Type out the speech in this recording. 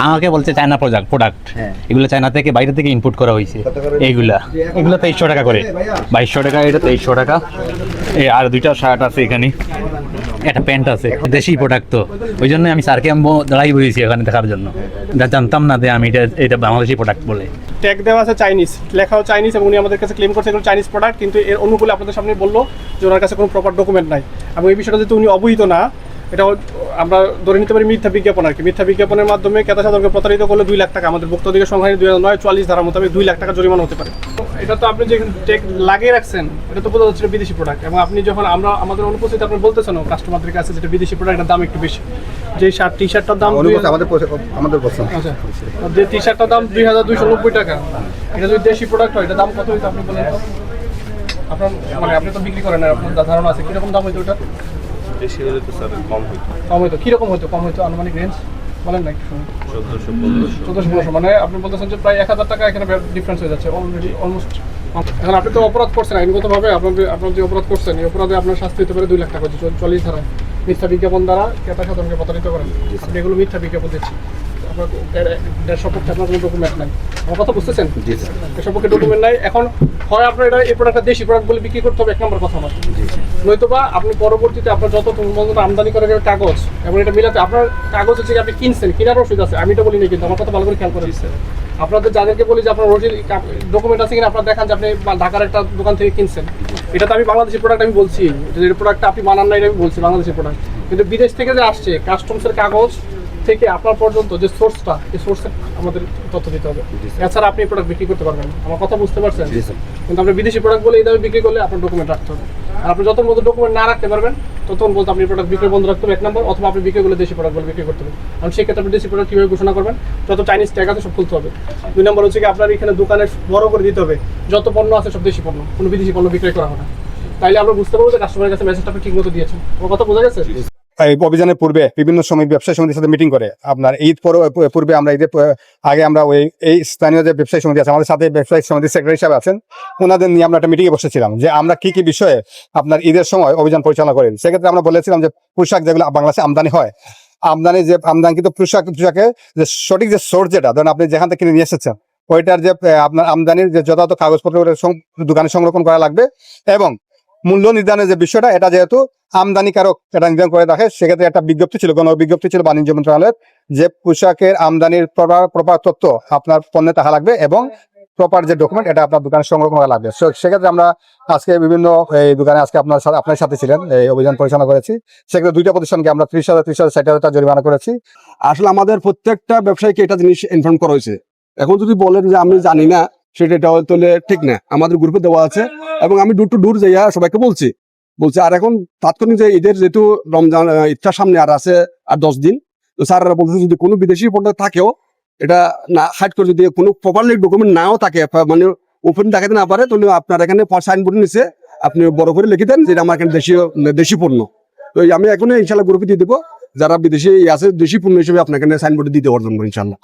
আমাকে বলছে China product, এগুলো চায়না থেকে বাইরে থেকে ইনপুট করা হয়েছে। এগুলো 2300 টাকা করে, 2200 টাকা, এটা 2300 টাকা। আর দুইটা শার্ট আছে এখানে, একটা প্যান্ট আছে, দেশি প্রোডাক্ট। তো ওই জন্য আমি স্যারকে দাঁড়াই বলেছি এখানে দেখার জন্য, জানতাম না যে আমি এটা বাংলাদেশি প্রোডাক্ট বলে। ট্যাগ দেওয়া আছে চাইনিজ, লেখাও চাইনিজ, এবং উনি আমাদের কাছে ক্লেম করছে এগুলো চাইনিজ প্রোডাক্ট, কিন্তু এর অনুকূলে আপনাদের সামনে বললো যে ওনার কাছে কোনো প্রপার ডকুমেন্ট নাই। এবং এই বিষয়টা যেহেতু উনি অবহিত না, এটা আমরা ধরে নিতে পারি মিথ্যা বিজ্ঞাপন আর কি। মিথ্যা বিজ্ঞাপনের মাধ্যমে ক্রেতা সাধারণকে প্রতারিত করলে 2 লাখ টাকা, আমাদের ভোক্তাধিকার সংখ্যা 2009-44 ধারা মোতাবেক 2 লাখ টাকা জরিমানা হতে পারে। এটা তো আপনি যে ট্যাগ লাগিয়ে রাখছেন, এটা তো বোঝা যাচ্ছে বিদেশি প্রোডাক্ট। এবং আপনি যখন আমাদের অনুপস্থিত আপনি বলতেছেন কাস্টমারদের কাছে যেটা বিদেশি প্রোডাক্টের দাম একটু বেশি, যে টি শার্টটার দাম আচ্ছা, যে টি শার্টটার দাম 2290 টাকা, এটা যদি দেশি প্রোডাক্ট হয় এটা দাম কত হইতো আপনি বলেন? আপনার মানে আপনি তো বিক্রি করেন না, আপনার ধারণা আছে কিরকম দাম হইতো ওটা? বেশি হলে তো স্যার কম হইতো। কম হইতো, কিরকম হইতো? কম হইতো আনুমানিক রেঞ্জ বলেন না একটু। 1400 মানে আপনি বলতেছেন যে প্রায় 1000 টাকা এখানে ডিফারেন্স হয়ে যাচ্ছে অলরেডি অলমোস্ট। এখন আপনি তো অপরাধ করছেন আইনগতভাবে, আপনার যে অপরাধ করছেন এই অপরাধে আপনার শাস্তি হতে পারে 2 লাখ টাকা, 44 ধারায় মিথ্যা বিজ্ঞাপন দ্বারা ক্রেতা সাধারণকে প্রতারিত করেন। আপনি এগুলো মিথ্যা বিজ্ঞাপন দিচ্ছি, আপনার এর সপক্ষে আপনার কোনো ডকুমেন্ট নাই। আমার কথা বুঝতেছেন? এর সপক্ষে ডকুমেন্ট নাই। এখন হয় আপনার এটা এই প্রোডাক্টটা দেশি প্রোডাক্ট বলে বিক্রি করতে হবে, 1 নম্বর কথা আমার। নয়তোবা আপনি পরবর্তীতে আপনার যত আমদানি করার কাগজ এবং এটা মিলাতে আপনার কাগজ হচ্ছে আপনি কিনছেন, কেনার রসিদ আছে, আমি এটা বলি না, কিন্তু আমার কথা ভালো করে খেয়াল করে দিচ্ছে। আপনাদের যাদেরকে বলি যে আপনার রসিদ ডকুমেন্ট আছে কিনা আপনার দেখান যে আপনি ঢাকার একটা দোকান থেকে কিনছেন। এটা তো আমি বাংলাদেশি প্রোডাক্ট আমি বলছি, যে প্রোডাক্টটা আপনি বানান না এটা আমি বলছি বাংলাদেশি প্রোডাক্ট, কিন্তু বিদেশ থেকে যে আসছে কাস্টমসের কাগজ থেকে আপনার পর্যন্ত যে সোর্সটা, এই সোর্সে আমাদের তথ্য দিতে হবে। এছাড়া আপনি প্রোডাক্ট বিক্রি করতে পারবেন। আমার কথা বুঝতে পারছেন? কিন্তু আপনি বিদেশি প্রোডাক্ট বলে এই দামে বিক্রি করলে আপনার ডকুমেন্ট রাখতে হবে। আর আপনি যত মতো ডকুমেন্ট না রাখতে পারবেন ততক্ষণ বলতে আপনি প্রোডাক্ট বিক্রি বন্ধ রাখতে হবে 1 নম্বর, অথবা আপনি বিক্রি করলে দেশি প্রোডাক্ট বলে বিক্রি করতে হবে। কারণ সেক্ষেত্রে আপনি দেশি প্রোডাক্ট কীভাবে ঘোষণা করবেন? যত চাইনিজ ট্যাগ আছে সব খুলতে হবে। 2 নম্বর হচ্ছে কি আপনার এখানে দোকানে বড় করে দিতে হবে যত পণ্য আছে সব দেশি পণ্য, কোনো বিদেশি পণ্য বিক্রয় করা হবে না। তাইলে আমরা বুঝতে পারবো যে কাস্টমারের কাছে মেসেজটা আপনি ঠিক মতো দিয়েছেন। আমার কথা বোঝা গেছে? এই অভিযানের পূর্বে বিভিন্ন সময় ব্যবসায়ী সমিতির সাথে মিটিং করে আপনার ঈদ পূর্বে আমরা ঈদের আগে আমরা এই স্থানীয় যে ব্যবসায়ী সমিতি আছে, আমাদের সাথে ব্যবসায়ী সমিতির সেক্রেটারি সাহেব আছেন, ওনাদের নিয়ে আমরা একটা মিটিংয়ে বসেছিলাম যে আমরা কি কি বিষয়ে আপনার ঈদের সময় অভিযান পরিচালনা করি। সেক্ষেত্রে আমরা বলেছিলাম যে পোশাক যেগুলো বাংলাদেশে আমদানি হয়, আমদানিকৃত পোশাকের যে সঠিক যে সোর্স, যেটা ধরেন আপনি যেখান থেকে কিনে নিয়ে এসেছেন, ওইটার যে আপনার আমদানির যে যথাযথ কাগজপত্র দোকানে সংরক্ষণ করা লাগবে, এবং মূল্য নির্ধারণের যে বিষয়টা, এটা যেহেতু আমদানিকারক এটা নির্ধারণ করে রাখে, সেক্ষেত্রে একটা বিজ্ঞপ্তি ছিল, বিজ্ঞপ্তি ছিল বাণিজ্য মন্ত্রণালয়ের, যে পোশাকের আমদানির প্রপার তথ্য আপনার পণ্যে তাহা লাগবে, এবং প্রপার যে ডকুমেন্ট এটা আপনার দোকানে সংরক্ষণ করা লাগবে। সেক্ষেত্রে আমরা আজকে বিভিন্ন এই দোকানে আজকে আপনার সাথে ছিলেন, এই অভিযান পরিচালনা করেছি। সেক্ষেত্রে 2টা প্রতিষ্ঠানকে আমরা 30,000, 60,000 টাকা জরিমানা করেছি। আসলে আমাদের প্রত্যেকটা ব্যবসায়ীকে এটা জিনিস ইনফর্ম করা হয়েছে। এখন যদি বলেন যে আমি জানি না, সেটা তাহলে ঠিক না। আমাদের গ্রুপে দেওয়া আছে, এবং আমি ডোর টু ডোর যাইয়া সবাইকে বলছি। আর এখন তাৎক্ষণিক যে ঈদের যেহেতু রমজান ঈদটার সামনে আর আছে আর 10 দিন, তো স্যাররা বলতেছে যদি কোনো বিদেশি প্রোডাক্ট থাকেও এটা না হাইড করে, যদি কোনো প্রপারলি ডকুমেন্ট নাও থাকে, মানে ওপেন দেখাতে না পারে, তাহলে আপনার এখানে সাইনবোর্ড নিচে আপনি বড় করে লিখে দেন যে আমার এখানে দেশি পণ্য। তো আমি এখন ইনশাল্লাহ গ্রুপে দিয়ে দেবো, যারা বিদেশি আছে দেশি পণ্য হিসেবে আপনার এখানে সাইনবোর্ডে দিয়ে দেওয়ার জন্য ইনশাল্লাহ।